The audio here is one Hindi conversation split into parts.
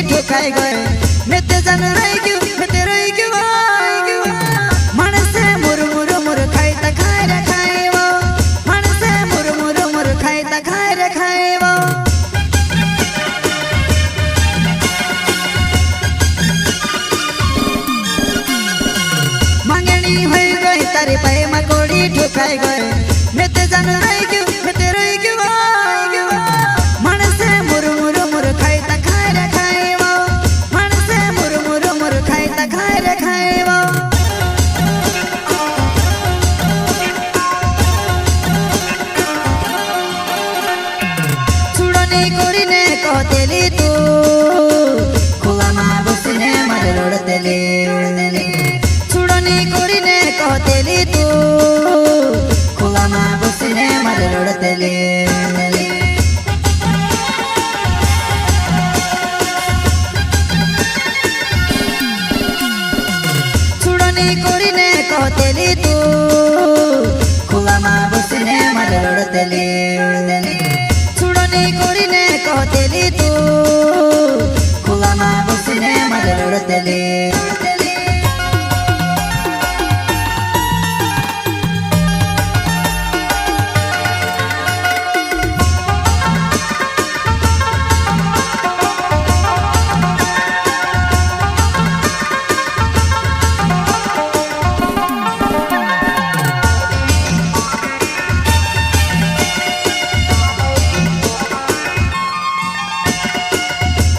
ठोकाई गए मेते जन रही क्यों मेते रही क्यों मनसे मुर मुर मुर खाई ता खाए रे खाए वो मनसे मुर मुर मुर खाई ता खाए रे खाए वो मांगनी हो गई तारी पाए मकोड़ी ठोकाई गए मेते जन रही क्यों मेते रही क्यों मनसे मुर मुर मुर खाई ता खाए रे खाए वो मनसे मुर मुर मुर खाई ता खाए रे खाए वो छुड़नी कोरी ने कहतेली तू खुला मा बसिने मारे रोड़तेली छुड़नी कोरी ने कहतेली तू खुला मा बसिने मारे रोड़तेली कहतेली तू खुला मा बसिने मारे रोड़तेली छुड़नी कोरी ने कहतेली तू खुला मा बसिने मारे रोड़तेली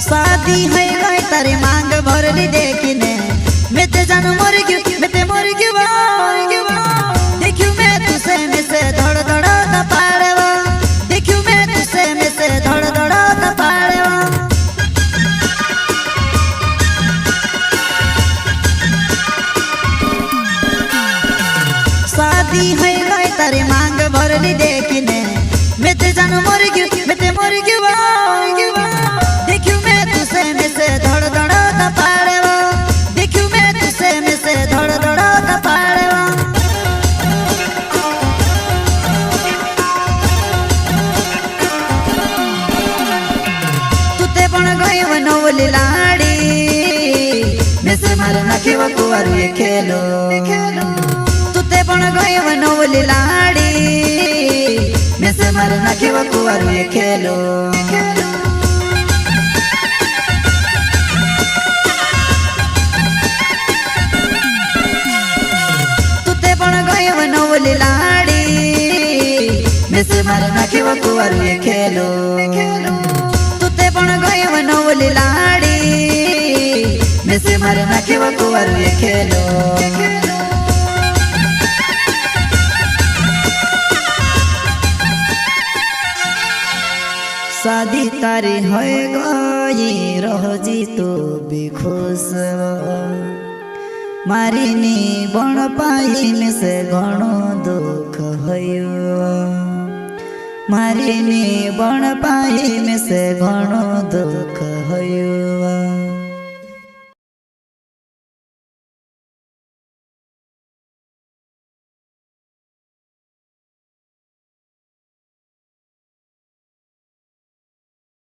शादी है गई तारी मांग भरली देखने मेते जान मर गयो मेते मर गयो देखियो मैं तुसे में से धड़ धड़ का पाड़वा देखियो मैं तुसे में से धड़ धड़ का पाड़वा शादी है गई तारी मांग भरली देखने मेते जान मर गयो मेते मर गयो में से धड़ धड़ का पाड़वा देखियो मैं तुसे में से धड़ धड़ का पाड़वा तुते पण गई वनवली लाड़ी में से मार नाखी वो कुवारू ये खेलो तुते पण गई वनवली लाड़ी में से मार नाखी वो कुवारू ये खेलो वनवली लाड़ी में से मार नाखी वो कुवारू ये खेलो तुते पण गई वनवली लाड़ी में से मार नाखी वो कुवारू ये खेलो शादी तारी हो गई रही तो भी खुश मारिनी बण पाई में से घणो दुख भयो मारिनी बण पाई में से घणो दुख भयो